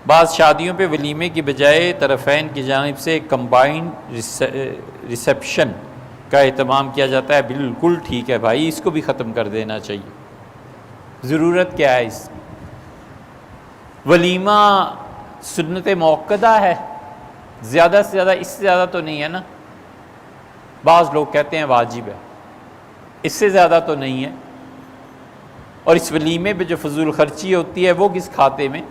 بعض شادیوں پہ ولیمے کی بجائے طرفین کی جانب سے کمبائنڈ ریسیپشن کا اہتمام کیا جاتا ہے۔ بالکل ٹھیک ہے بھائی، اس کو بھی ختم کر دینا چاہیے۔ ضرورت کیا ہے اس کی؟ ولیمہ سنت موقدہ ہے، زیادہ سے زیادہ، اس سے زیادہ تو نہیں ہے نا۔ بعض لوگ کہتے ہیں واجب ہے، اس سے زیادہ تو نہیں ہے۔ اور اس ولیمے پہ جو فضول خرچی ہوتی ہے وہ کس کھاتے میں؟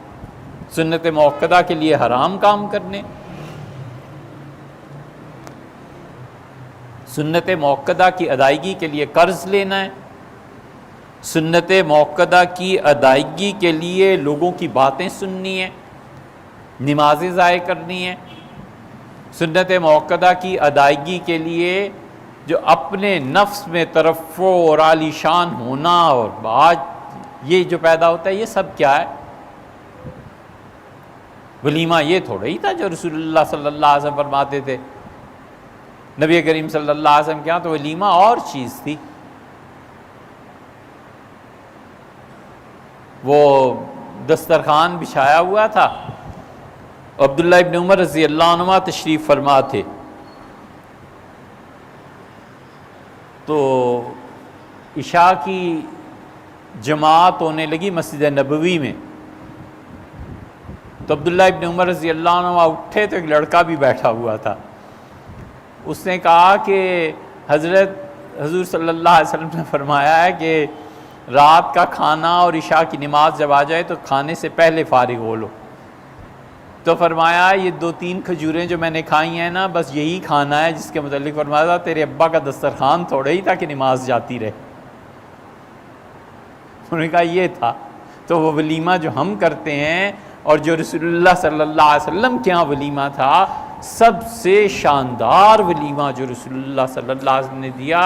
سنت موقدہ کے لیے حرام کام کرنے، سنت موقدہ کی ادائیگی کے لیے قرض لینا ہے، سنت موقدہ کی ادائیگی کے لیے لوگوں کی باتیں سننی ہیں، نمازیں ضائع کرنی ہیں، سنت موقدہ کی ادائیگی کے لیے جو اپنے نفس میں ترفع اور عالی شان ہونا، اور آج یہ جو پیدا ہوتا ہے، یہ سب کیا ہے؟ ولیمہ یہ تھوڑا ہی تھا جو رسول اللہ صلی اللہ علیہ وسلم فرماتے تھے۔ نبی کریم صلی اللہ علیہ وسلم کے ہاں تو ولیمہ اور چیز تھی۔ وہ دسترخوان بچھایا ہوا تھا، عبداللہ ابن عمر رضی اللہ عنہ تشریف فرما تھے، تو عشاء کی جماعت ہونے لگی مسجد نبوی میں، تو عبداللہ ابن عمر رضی اللہ عنہ اٹھے تو ایک لڑکا بھی بیٹھا ہوا تھا۔ اس نے کہا کہ حضور صلی اللہ علیہ وسلم نے فرمایا ہے کہ رات کا کھانا اور عشاء کی نماز جب آ جائے تو کھانے سے پہلے فارغ ہو لو۔ تو فرمایا یہ 2-3 کھجوریں جو میں نے کھائی ہیں نا، بس یہی کھانا ہے، جس کے متعلق فرمایا تھا تیرے ابا کا دسترخوان تھوڑا ہی تھا کہ نماز جاتی رہے۔ انہوں نے کہا یہ تھا۔ تو وہ ولیمہ جو ہم کرتے ہیں اور جو رسول اللہ صلی اللہ علیہ وسلم کے ہاں ولیمہ تھا، سب سے شاندار ولیمہ جو رسول اللہ صلی اللہ علیہ وسلم نے دیا،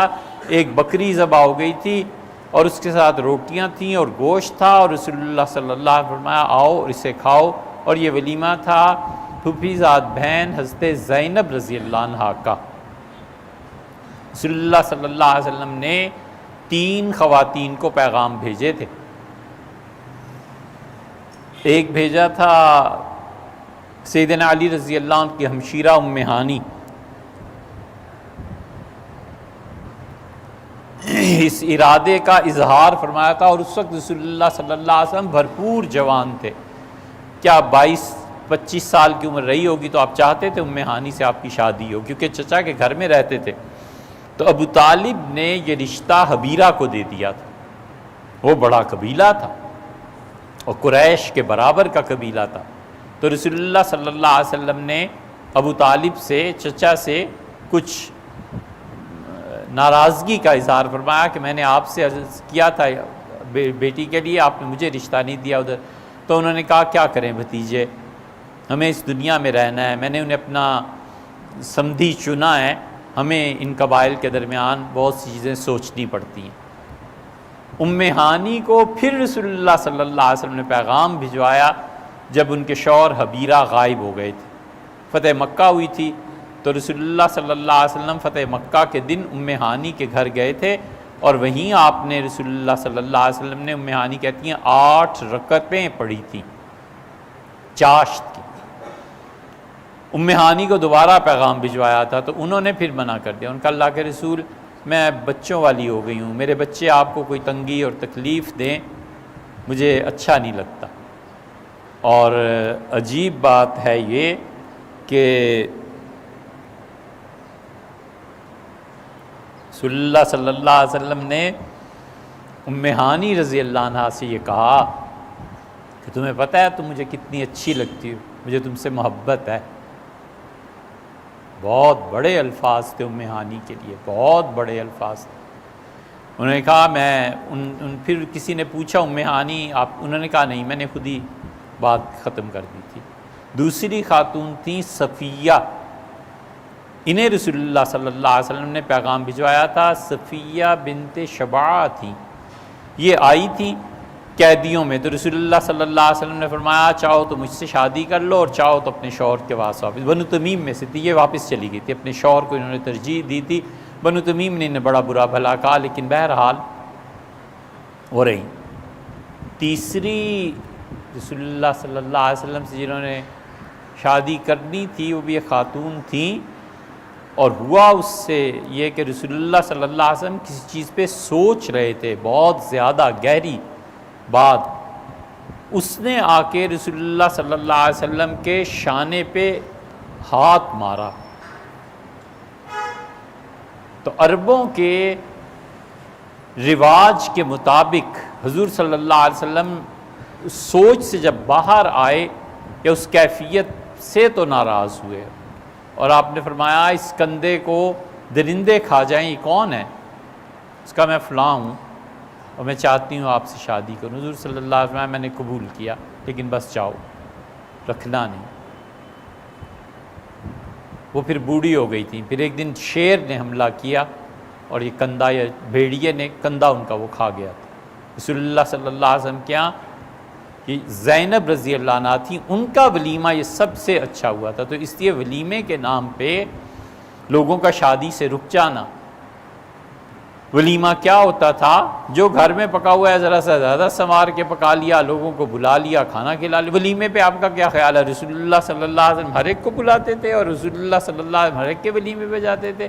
ایک بکری ذبح ہو گئی تھی اور اس کے ساتھ روٹیاں تھیں اور گوشت تھا، اور رسول اللہ صلی اللہ علیہ وسلم نے فرمایا آؤ اور اسے کھاؤ۔ اور یہ ولیمہ تھا پھوپھی زاد بہن حضرت زینب رضی اللہ عنہا کا۔ رسول اللہ صلی اللہ علیہ وسلم نے 3 خواتین کو پیغام بھیجے تھے۔ ایک بھیجا تھا سیدنا علی رضی اللہ عنہ کی ہمشیرہ ام ہانی، اس ارادے کا اظہار فرمایا تھا، اور اس وقت رسول اللہ صلی اللہ علیہ وسلم بھرپور جوان تھے۔ کیا 22-25 سال کی عمر رہی ہوگی، تو آپ چاہتے تھے ام ہانی سے آپ کی شادی ہو، کیونکہ چچا کے گھر میں رہتے تھے۔ تو ابو طالب نے یہ رشتہ حبیرہ کو دے دیا تھا، وہ بڑا قبیلہ تھا اور قریش کے برابر کا قبیلہ تھا۔ تو رسول اللہ صلی اللہ علیہ وسلم نے ابو طالب سے، چچا سے، کچھ ناراضگی کا اظہار فرمایا کہ میں نے آپ سے عرض کیا تھا بیٹی کے لیے، آپ نے مجھے رشتہ نہیں دیا ادھر۔ تو انہوں نے کہا کیا کریں بھتیجے، ہمیں اس دنیا میں رہنا ہے، میں نے انہیں اپنا سمدھی چنا ہے، ہمیں ان قبائل کے درمیان بہت سی چیزیں سوچنی پڑتی ہیں۔ ام ہانی کو پھر رسول اللہ صلی اللہ علیہ وسلم نے پیغام بھجوایا جب ان کے شوہر حبیرہ غائب ہو گئے تھے، فتح مکہ ہوئی تھی، تو رسول اللہ صلی اللہ علیہ وسلم فتح مکہ کے دن ام ہانی کے گھر گئے تھے، اور وہیں آپ نے رسول اللہ صلی اللہ علیہ وسلم نے، ام ہانی کہتی ہیں 8 رکعتیں پڑھی تھیں چاشت کی۔ ام ہانی کو دوبارہ پیغام بھجوایا تھا تو انہوں نے پھر منع کر دیا، ان کا اللہ کے رسول میں بچوں والی ہو گئی ہوں، میرے بچے آپ کو کوئی تنگی اور تکلیف دیں مجھے اچھا نہیں لگتا۔ اور عجیب بات ہے یہ کہ رسول اللہ صلی اللہ علیہ وسلم نے ام ہانی رضی اللہ عنہا سے یہ کہا کہ تمہیں پتہ ہے تم مجھے کتنی اچھی لگتی ہو، مجھے تم سے محبت ہے۔ بہت بڑے الفاظ تھے ام ہانی کے لیے، بہت بڑے الفاظ تھے۔ انہوں نے کہا پھر کسی نے پوچھا ام ہانی آپ، انہوں نے کہا نہیں میں نے خود ہی بات ختم کر دی تھی۔ دوسری خاتون تھیں صفیہ، انہیں رسول اللہ صلی اللہ علیہ وسلم نے پیغام بھجوایا تھا، صفیہ بنت شبعہ تھیں، یہ آئی تھیں قیدیوں میں، تو رسول اللہ صلی اللہ علیہ وسلم نے فرمایا چاہو تو مجھ سے شادی کر لو اور چاہو تو اپنے شوہر کے پاس واپس۔ بنو تمیم میں سے تھی، یہ واپس چلی گئی تھی، اپنے شوہر کو انہوں نے ترجیح دی تھی۔ بنو تمیم نے انہیں بڑا برا بھلا کہا، لیکن بہرحال ہو رہی۔ تیسری رسول اللہ صلی اللہ علیہ وسلم سے جنہوں نے شادی کرنی تھی وہ بھی ایک خاتون تھیں، اور ہوا اس سے یہ کہ رسول اللہ صلی اللہ علیہ وسلم کسی چیز پہ سوچ رہے تھے، بہت زیادہ گہری بات، اس نے آ کے رسول اللہ صلی اللہ علیہ وسلم کے شانے پہ ہاتھ مارا۔ تو عربوں کے رواج کے مطابق حضور صلی اللہ علیہ وسلم اس سوچ سے جب باہر آئے یا اس کیفیت سے تو ناراض ہوئے، اور آپ نے فرمایا اس کندھے کو درندے کھا جائیں، یہ کون ہے؟ اس کا میں فلاں ہوں اور میں چاہتی ہوں آپ سے شادی کروں۔ حضور صلی اللہ علیہ وسلم میں نے قبول کیا، لیکن بس جاؤ، رکھنا نہیں۔ وہ پھر بوڑھی ہو گئی تھیں، پھر ایک دن شیر نے حملہ کیا اور یہ کندھا یا بھیڑیے نے کندھا ان کا وہ کھا گیا تھا۔ رسول اللہ صلی اللہ علیہ وسلم کے یہاں کہ زینب رضی اللہ عنہا تھی، ان کا ولیمہ یہ سب سے اچھا ہوا تھا، تو اس لیے ولیمے کے نام پہ لوگوں کا شادی سے رک جانا۔ ولیمہ کیا ہوتا تھا؟ جو گھر میں پکا ہوا ہے ذرا سا زیادہ سنوار کے پکا لیا، لوگوں کو بلا لیا، کھانا کھلا لیا۔ ولیمے پہ آپ کا کیا خیال ہے؟ رسول اللہ صلی اللہ علیہ وسلم ہر ایک کو بلاتے تھے اور رسول اللہ صلی اللہ علیہ وسلم ہر ایک کے ولیمے پہ جاتے تھے،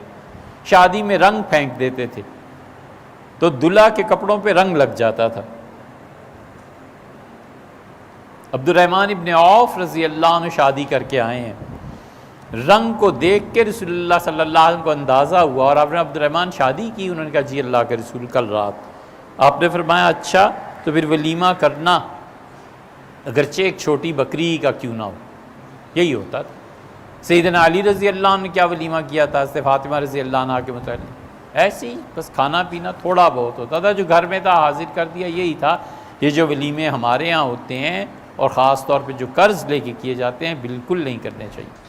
شادی میں رنگ پھینک دیتے تھے تو دلہا کے کپڑوں پہ رنگ لگ جاتا تھا۔ عبد الرحمن ابن عوف رضی اللہ عنہ شادی کر کے آئے ہیں، رنگ کو دیکھ کے رسول اللہ صلی اللہ علیہ وسلم کو اندازہ ہوا، اور آپ نے عبد الرحمن شادی کی؟ انہوں نے کہا جی اللہ کے رسول کل رات۔ آپ نے فرمایا اچھا تو پھر ولیمہ کرنا، اگرچہ ایک چھوٹی بکری کا کیوں نہ ہو۔ یہی ہوتا تھا۔ سیدنا علی رضی اللہ عنہ نے کیا ولیمہ کیا تھا حضرت فاطمہ رضی اللہ عنہ کے متعلق؟ ایسے ہی بس کھانا پینا تھوڑا بہت ہوتا تھا، جو گھر میں تھا حاضر کر دیا، یہی تھا۔ یہ جو ولیمے ہمارے ہاں ہوتے ہیں اور خاص طور پہ جو قرض لے کے کیے جاتے ہیں، بالکل نہیں کرنے چاہیے۔